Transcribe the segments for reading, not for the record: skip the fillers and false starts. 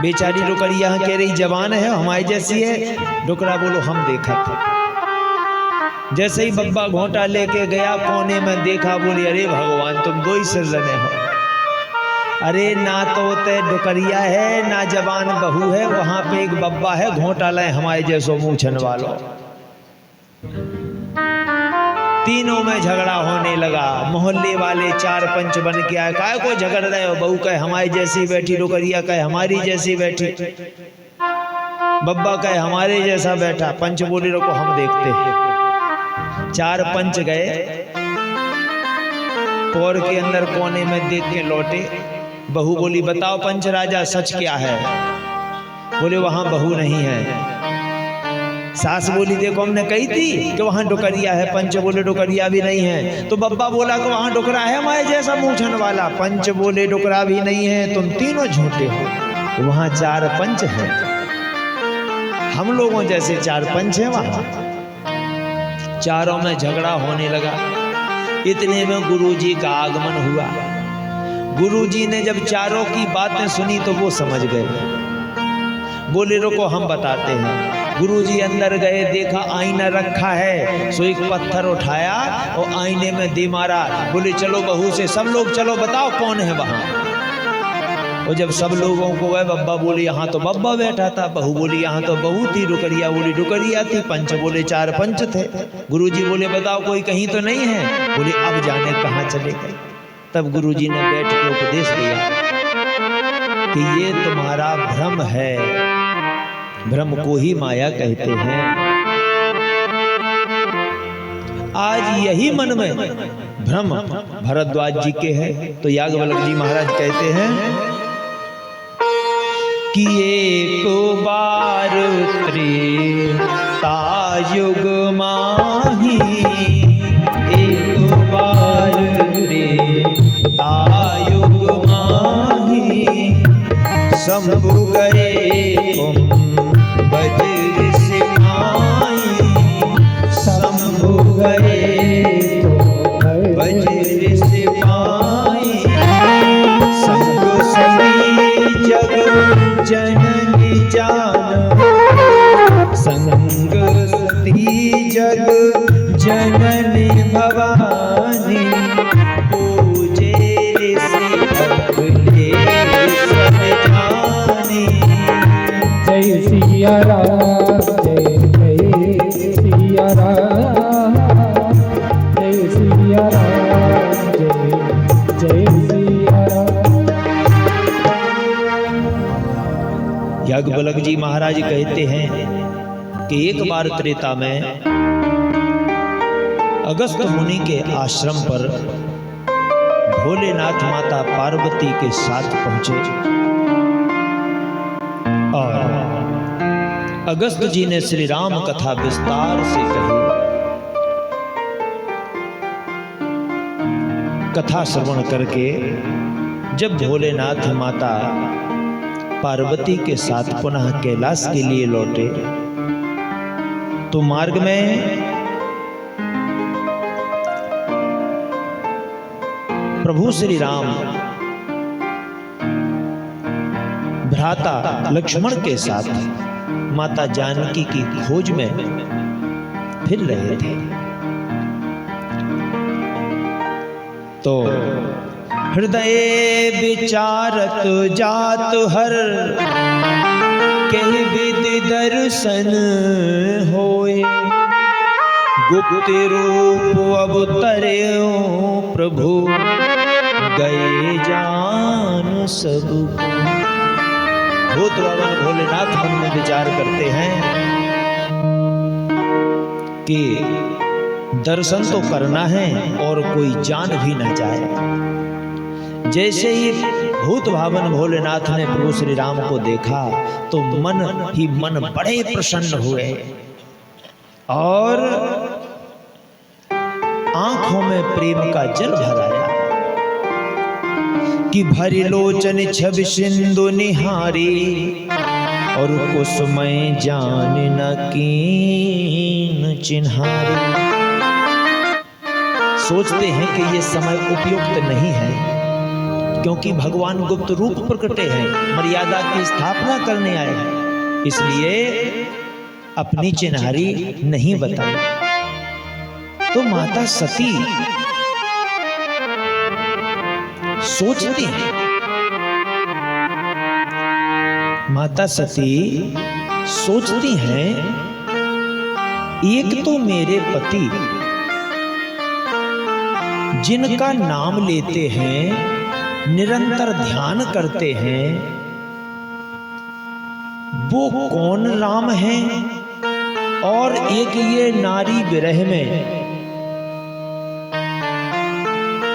बेचारी डुकरिया कह रही जवान है हमारी जैसी है। डुकरा बोलो हम देखा था। जैसे ही बब्बा घोंटा लेके गया कोने में देखा, बोली अरे भगवान तुम दो ही सिरजने हो। अरे ना तो ते डुकरिया है ना जवान बहू है, वहां पे एक बब्बा है घोंटा लाए हमारे जैसो मूछन वालों। तीनों में झगड़ा होने लगा। मोहल्ले वाले चार पंच बन के आए, काय को झगड़ रहे हो? बहू कहे हमारी जैसी बैठी, डुकरिया कहे हमारी जैसी बैठी, बब्बा कहे हमारे जैसा बैठा। पंच बोले रुको हम देखते हैं। चार पंच गए, पौर के अंदर कोने में देख के लौटे। बहू बोली बताओ पंच राजा सच क्या है? बोले वहां बहू नहीं है। सास बोली देखो हमने कही थी कि वहां डुकरिया है। पंच बोले डुकरिया भी नहीं है। तो बब्बा बोला कि वहां डुकरा है हमारे जैसा मूछन वाला। पंच बोले डुकरा भी नहीं है, तुम तीनों झूठे हो। वहां चार पंच हैं, हम लोगों जैसे चार पंच हैं वहां। चारों में झगड़ा होने लगा। इतने में गुरुजी का आगमन हुआ। गुरुजी ने जब चारों की बातें सुनी तो वो समझ गए। बोले रुको हम बताते हैं। गुरुजी अंदर गए, देखा आईना रखा है, सो एक पत्थर उठाया और आईने में दे मारा। बोले चलो बहू से सब लोग चलो बताओ कौन है वहां। और जब सब लोगों को गए, बब्बा बोले यहाँ तो बब्बा बैठा था, बहू बोली यहाँ तो बहू थी, डुकरिया बोली डुकरिया थी, पंच बोले चार पंच थे। गुरुजी बोले बताओ कोई कहीं तो नहीं है? बोले अब जाने कहाँ चले गए। तब गुरुजी ने बैठ के उपदेश दिया कि ये तुम्हारा भ्रम है, भ्रम को ही माया कहते हैं। आज यही मन में भ्रम भरद्वाज जी के है। तो याज्ञवल्क्य जी महाराज कहते हैं कि एक बार त्रेता युग माही, एक बार त्रेता युग माही, शंभु गए बज्र सिपाही, शंभु गए बज्र सिपाही, संग सभी जग जननी जान, संग सती जग जननी भवानी, पूजे ऋषि भगले सब जानी। जय सिया राम, जय जय सिया राम, जय सिया राम, जय जय सिया राम। याज्ञवल्क्य जी महाराज कहते हैं कि एक बार त्रेता में अगस्त मुनि के आश्रम पर भोलेनाथ माता पार्वती के साथ पहुंचे और अगस्त जी ने श्री राम कथा विस्तार से कही। कथा श्रवण करके जब भोलेनाथ माता पार्वती के साथ पुनः कैलाश के लिए लौटे तो मार्ग में प्रभु श्री राम भ्राता लक्ष्मण के साथ माता जानकी की खोज में फिर रहे थे। तो हृदय विचारत जात हर, कहि विधि दर्शन होए, गुप्त रूप अवतरे प्रभु, गए जान सब। भूत बाबन भोलेनाथ मन में विचार करते हैं कि दर्शन तो करना है और कोई जान भी ना जाए। जैसे ही भूत भावन भोलेनाथ ने प्रभु श्री राम को देखा तो मन ही मन बड़े प्रसन्न हुए और आंखों में प्रेम का जल भर आया कि भरी लोचन छवि सिंधु निहारी, और कुसुमय जान न कीन चिन्हारी। सोचते हैं कि ये समय उपयुक्त नहीं है क्योंकि भगवान गुप्त रूप प्रकटे हैं, मर्यादा की स्थापना करने आए हैं, इसलिए अपनी चिन्हारी नहीं बताई। तो माता सती सोचती हैं, माता सती सोचती हैं, एक तो मेरे पति जिनका नाम लेते हैं, निरंतर ध्यान करते हैं, वो कौन राम है, और एक ये नारी विरह में,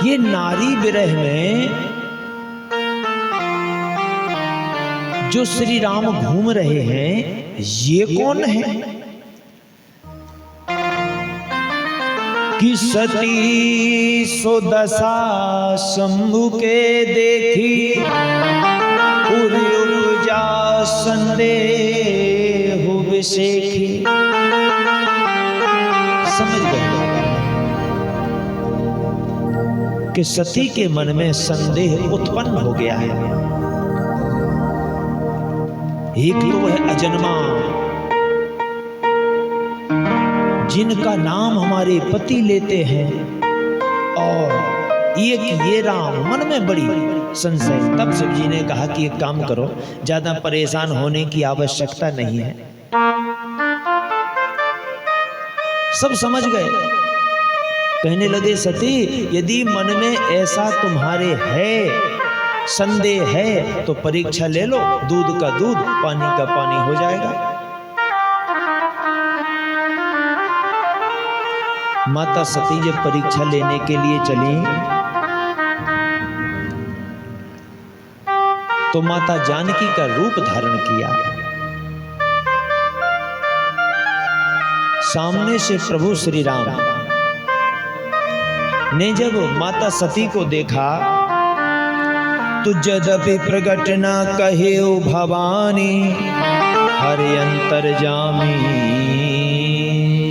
ये नारी विरह में जो श्री राम घूम रहे हैं, ये कौन है? कि सती सुदशा शंभु के देखी, पूरी उपजा संदेह विशेखी। समझ गए कि सती के मन में संदेह उत्पन्न हो गया है। एक तो वह अजन्मा जिनका नाम हमारे पति लेते हैं, और एक ये राम, मन में बड़ी संशय। तब शिव जी ने कहा कि एक काम करो, ज्यादा परेशान होने की आवश्यकता नहीं है। सब समझ गए, कहने लगे सती, यदि मन में ऐसा तुम्हारे है, संदेह है, तो परीक्षा ले लो, दूध का दूध पानी का पानी हो जाएगा। माता सती जब परीक्षा लेने के लिए चली, तो माता जानकी का रूप धारण किया। सामने से प्रभु श्री राम ने जब माता सती को देखा, तो यद्यपि प्रगट न कहे भवानी, हर अंतर्जामी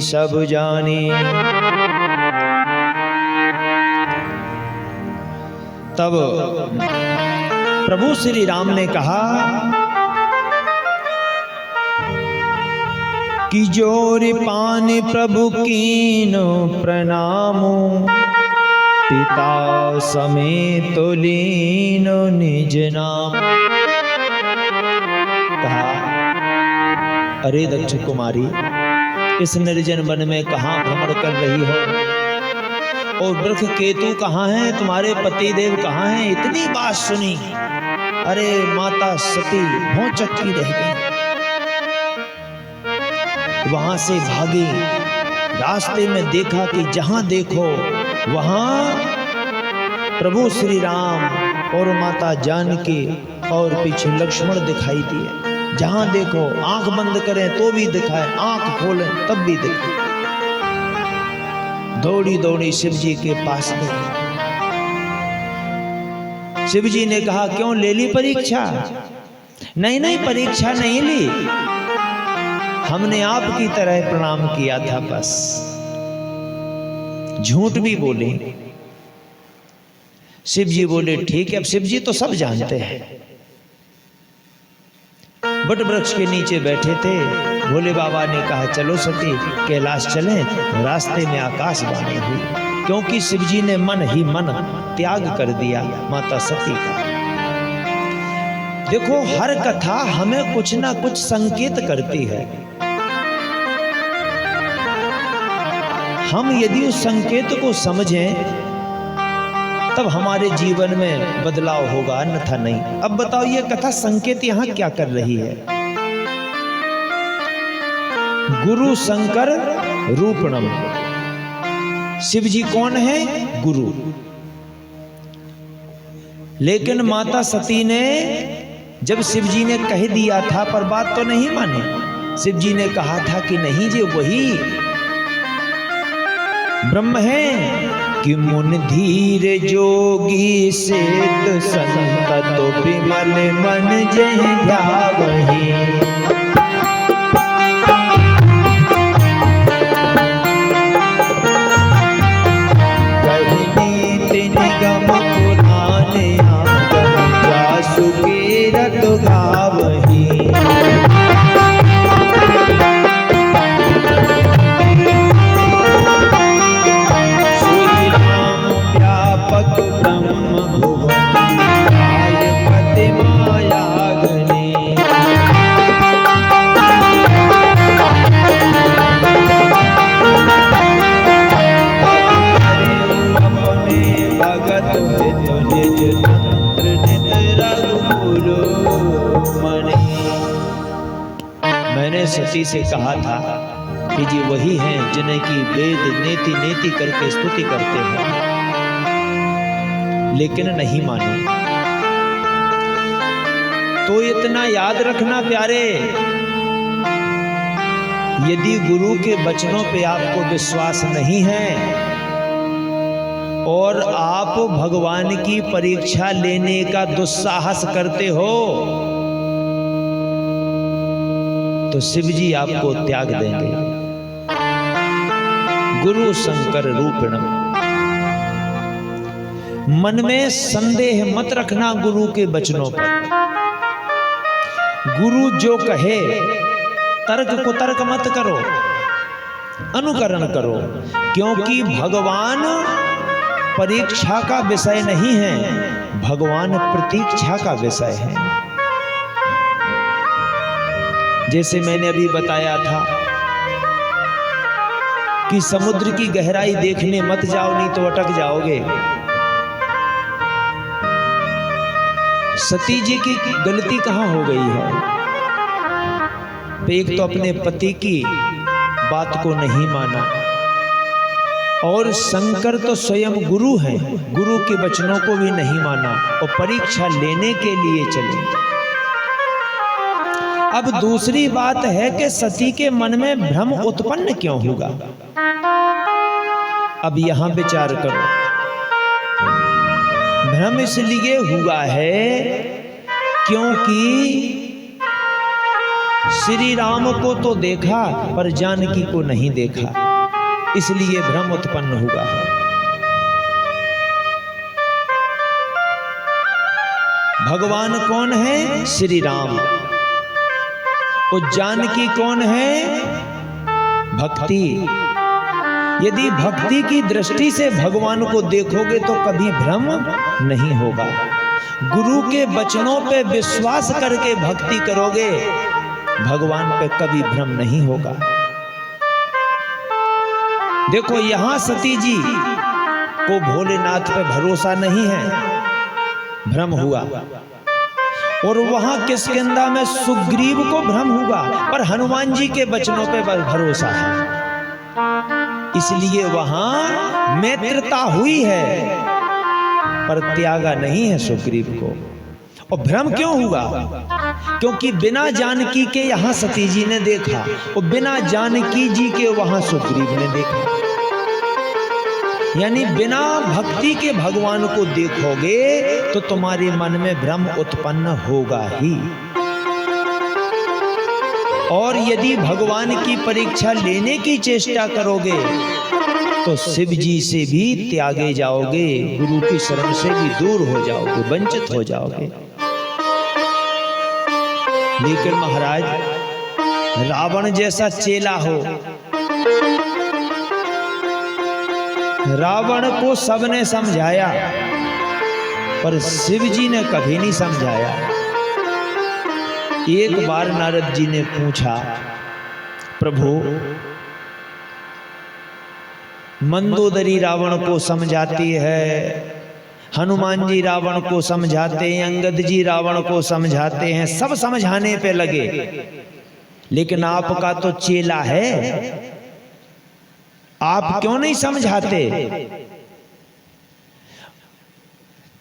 सब जानी। तब प्रभु श्री राम ने कहा कि जोरि पानि प्रभु कीनो प्रणामो, पिता समेत लीनो निज नाम। कहा, अरे दक्ष कुमारी, इस निर्जन वन में कहाँ भ्रमण कर रही हो, और वृक्ष केतु कहाँ है, तुम्हारे पति देव कहाँ हैं? इतनी बात सुनी, अरे माता सती भौचक्की रह गई, वहां से भागी। रास्ते में देखा कि जहां देखो वहां प्रभु श्री राम और माता जानकी और पीछे लक्ष्मण दिखाई दिए। जहां देखो, आंख बंद करें तो भी दिखाए, आंख खोलें तब भी दिखाए। दौड़ी दौड़ी शिव जी के पास गई। शिव जी ने कहा, क्यों ले ली परीक्षा? नहीं नहीं, परीक्षा नहीं ली, हमने आपकी तरह प्रणाम किया था बस। झूठ भी बोले। शिव जी बोले, ठीक है। अब शिव जी तो सब जानते हैं। बट वृक्ष के नीचे बैठे थे। भोले बाबा ने कहा, चलो सती कैलाश चलें। रास्ते में आकाशवाणी हुई, क्योंकि शिव जी ने मन ही मन त्याग कर दिया माता सती का। देखो, हर कथा हमें कुछ ना कुछ संकेत करती है। हम यदि उस संकेत को समझें तब हमारे जीवन में बदलाव होगा, अन्यथा नहीं। अब बताओ, ये कथा संकेत यहां क्या कर रही है? गुरु शंकर रूपणम। शिव जी कौन है? गुरु। लेकिन माता सती ने जब शिव जी ने कह दिया था, पर बात तो नहीं मानी। शिव जी ने कहा था कि नहीं जी, वही ब्रह्म है कि मुन धीर जोगी सिद्ध संत तो विमल मन जय ध्यावहि। कही नीति निगम पुराण मैंने सती से कहा था कि जी वही हैं जिन्हें की वेद नेति नेति करके स्तुति करते हैं, लेकिन नहीं मानी। तो इतना याद रखना प्यारे, यदि गुरु के वचनों पे आपको विश्वास नहीं है और आप भगवान की परीक्षा लेने का दुस्साहस करते हो तो शिव जी आपको त्याग देंगे। गुरु शंकर रूपिणम। मन में संदेह मत रखना गुरु के वचनों पर। गुरु जो कहे तर्क को तर्क मत करो, अनुकरण करो, क्योंकि भगवान परीक्षा का विषय नहीं है, भगवान प्रतीक्षा का विषय है। जैसे मैंने अभी बताया था कि समुद्र की गहराई देखने मत जाओ, नहीं तो अटक जाओगे। सती जी की गलती कहां हो गई है? एक तो अपने पति की बात को नहीं माना, और शंकर तो स्वयं गुरु हैं, गुरु के वचनों को भी नहीं माना और परीक्षा लेने के लिए चले। अब दूसरी बात है कि सती के मन में भ्रम उत्पन्न क्यों होगा? अब यहां विचार करो। भ्रम इसलिए हुआ है क्योंकि श्री राम को तो देखा पर जानकी को नहीं देखा, इसलिए भ्रम उत्पन्न हुआ है। भगवान कौन है? श्री राम। और जानकी कौन है? भक्ति। यदि भक्ति की दृष्टि से भगवान को देखोगे तो कभी भ्रम नहीं होगा। गुरु के वचनों पे विश्वास करके भक्ति करोगे, भगवान पे कभी भ्रम नहीं होगा। देखो यहां सती जी को भोलेनाथ पे भरोसा नहीं है, भ्रम हुआ। और वहां किष्किंधा में सुग्रीव को भ्रम हुआ, पर हनुमान जी के वचनों पे भरोसा है, इसलिए वहां मैत्रता हुई है पर त्यागा नहीं है सुग्रीव को। और भ्रम क्यों हुआ? क्योंकि बिना जानकी के यहां सती जी ने देखा और बिना जानकी जी के वहां सुग्रीव ने देखा। यानी बिना भक्ति के भगवान को देखोगे तो तुम्हारे मन में भ्रम उत्पन्न होगा ही। और यदि भगवान की परीक्षा लेने की चेष्टा करोगे तो शिव जी से भी त्यागे जाओगे, गुरु की शरण से भी दूर हो जाओगे, वंचित हो जाओगे। लेकिन महाराज रावण जैसा चेला हो, रावण को सबने समझाया पर शिव जी ने कभी नहीं समझाया। एक बार नारद जी ने पूछा, प्रभु मंदोदरी रावण को समझाती है, हनुमान जी रावण को समझाते हैं, अंगद जी रावण को समझाते हैं, सब समझाने पे लगे, लेकिन आपका तो चेला है, आप क्यों नहीं समझाते?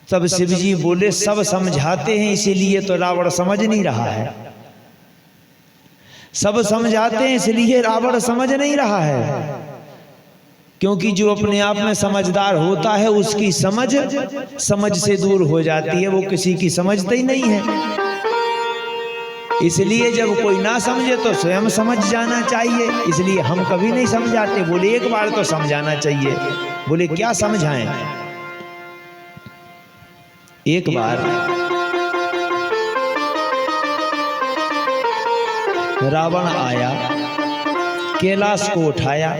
तब शिव जी बोले, सब समझाते हैं इसीलिए तो रावण समझ नहीं रहा है। सब समझाते हैं इसलिए रावण समझ नहीं रहा है, क्योंकि जो अपने आप में समझदार होता है उसकी समझ से दूर हो जाती है, वो किसी की समझता ही नहीं है। इसलिए जब कोई ना समझे तो स्वयं समझ जाना चाहिए, इसलिए हम कभी नहीं समझाते। बोले एक बार तो समझाना चाहिए। बोले क्या समझाएं? एक बार रावण आया, कैलाश को उठाया,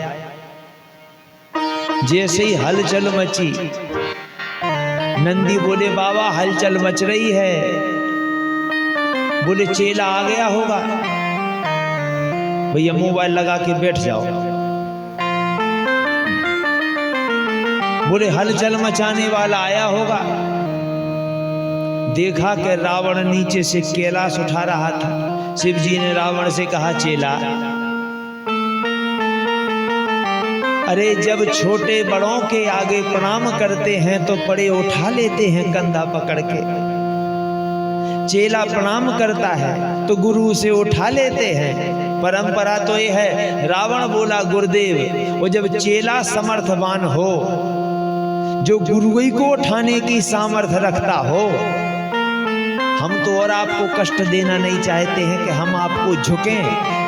जैसे ही हलचल मची, नंदी बोले बाबा हलचल मच रही है। बोले चेला आ गया होगा, भैया मोबाइल लगा के बैठ जाओ। बोले हलचल मचाने वाला आया होगा। देखा कि रावण नीचे से कैलाश उठा रहा था। शिव जी ने रावण से कहा, चेला, अरे जब छोटे बड़ों के आगे प्रणाम करते हैं तो बड़े उठा लेते हैं कंधा पकड़ के। चेला प्रणाम करता है तो गुरु से उठा लेते हैं। परंपरा तो ये है। रावण बोला, गुरुदेव, वो जब चेला समर्थवान हो, जो गुरु ही को उठाने की सामर्थ्य रखता हो, हम तो और आपको कष्ट देना नहीं चाहते हैं कि हम आपको झुकें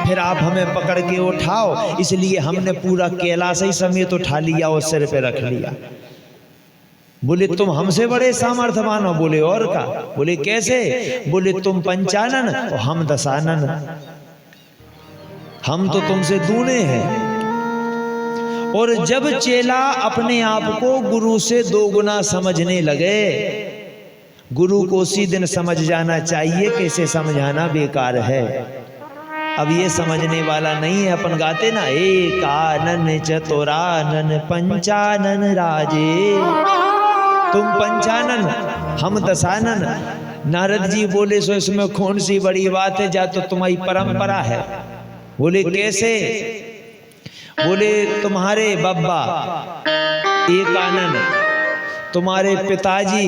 फिर आप हमें पकड़ के उठाओ, इसलिए हमने पूरा कैलाश ही समेत उठा लिया और सिर पे रख लिया। बोले, तुम हमसे बड़े सामर्थ्यवान हो? बोले, और का? बोले, कैसे? बोले, तुम पंचानन और हम दशानन, हम तो तुमसे दूने हैं। और जब चेला अपने आप को गुरु से दोगुना समझने लगे, गुरु को उसी दिन समझ जाना चाहिए, कैसे समझाना बेकार है। अब ये समझने वाला नहीं है। अपन गाते ना, एक आनन चतुरानन पंचानन राजे, तुम पंचानन हम दशानन। नारद जी बोले, सो इसमें कौन सी बड़ी बात है, जा तो तुम्हारी परंपरा है। बोले, कैसे? बोले, तुम्हारे बब्बा एक आनन, तुम्हारे पिताजी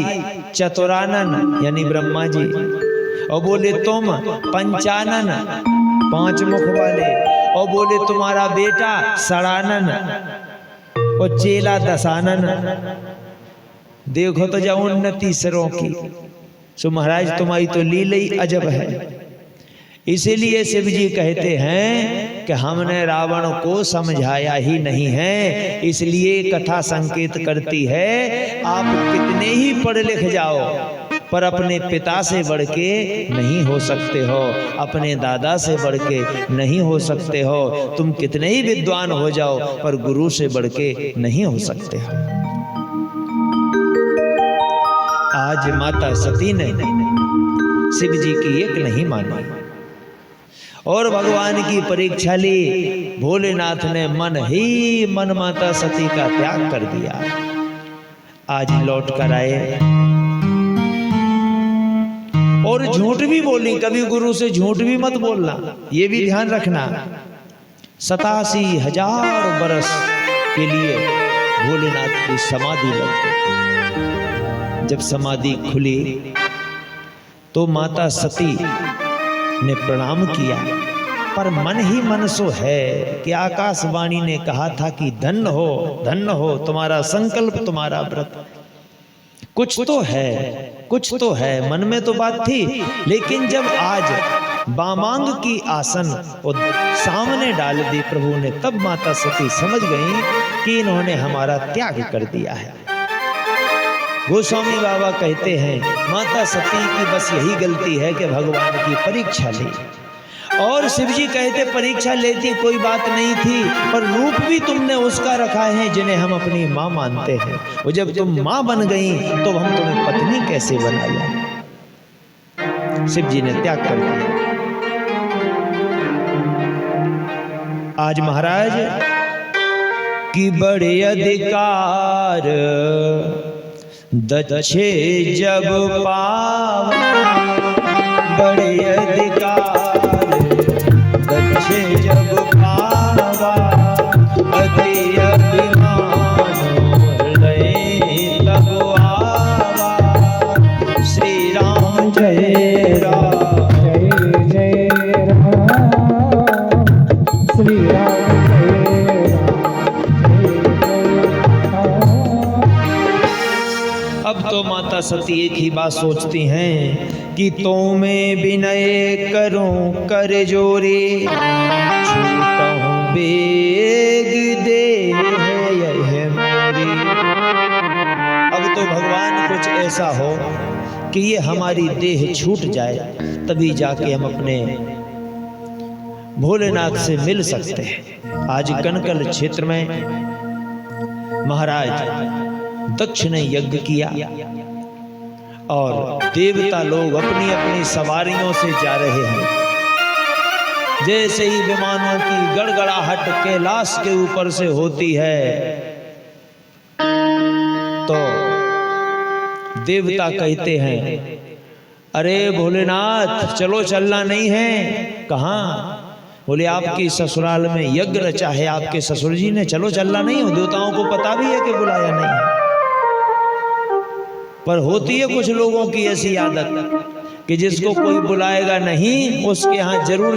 चतुरानन यानी ब्रह्मा जी, और बोले तुम पंचानन 5 मुख वाले, और बोले तुम्हारा बेटा षडानन और चेला दशानन। देखो तो जाओ उन्नति सिरों की। सो महाराज तुम्हारी तो लीला ही अजब है। इसीलिए शिव जी कहते हैं कि हमने रावण को समझाया ही नहीं है। इसलिए कथा संकेत करती है, आप कितने ही पढ़ लिख जाओ पर अपने पिता से बढ़ के नहीं हो सकते हो, अपने दादा से बढ़ के नहीं हो सकते हो। तुम कितने ही विद्वान हो जाओ पर गुरु से बढ़ के नहीं हो सकते हो। आज माता सती ने शिव जी की एक नहीं मानी और भगवान की परीक्षा ली। भोलेनाथ ने मन ही मन माता सती का त्याग कर दिया। आज लौट कर आए और झूठ भी बोली। कभी गुरु से झूठ भी मत बोलना, ये भी ध्यान रखना। 87,000 बरस के लिए भोलेनाथ की समाधि लग गई। जब समाधि खुली तो माता सती ने प्रणाम किया, पर मन ही मन सो है कि आकाशवाणी ने कहा था कि धन्य हो तुम्हारा संकल्प, तुम्हारा व्रत। कुछ तो है, कुछ तो है, मन में तो बात थी। लेकिन जब आज बामांग की आसन और सामने डाल दी प्रभु ने, तब माता सती समझ गई कि इन्होंने हमारा त्याग कर दिया है। गोस्वामी बाबा कहते हैं, माता सती की बस यही गलती है कि भगवान की परीक्षा ली। और शिव जी कहते, परीक्षा लेती कोई बात नहीं थी, पर रूप भी तुमने उसका रखा है जिन्हें हम अपनी माँ मानते हैं। और जब तुम माँ बन गई तो हम तुम्हें पत्नी कैसे बना जाए। शिव जी ने त्याग कर दिया। आज महाराज की बड़े अधिकार दक्षे जब पावा, बड़े अधिकार दक्षे जब पावा, अति अभिमान हृदय तब आवा। श्री राम जय राम, जय जय राम, श्री राम जय राम। अब तो माता सती एक ही बात सोचती हैं कि तो मैं विनय करूं कर जोरे, छूटूं बेग दे यह मोरी। अब तो भगवान कुछ ऐसा हो कि ये हमारी देह छूट जाए, तभी जाके हम अपने भोलेनाथ से मिल सकते हैं। आज कनकल क्षेत्र में महाराज दक्ष ने यज्ञ किया और देवता लोग अपनी अपनी सवारियों से जा रहे हैं। जैसे ही विमानों की गड़गड़ाहट कैलाश के ऊपर से होती है तो देवता कहते हैं, अरे भोलेनाथ चलो, चलना नहीं है। कहाँ? बोले आपकी ससुराल में यज्ञ रचा है आपके ससुर जी ने, चलो चलना नहीं हो। देवताओं को पता भी है कि बुलाया नहीं है, पर होती है कुछ लोगों की ऐसी आदत कि जिसको कोई बुलाएगा नहीं उसके यहाँ जरूर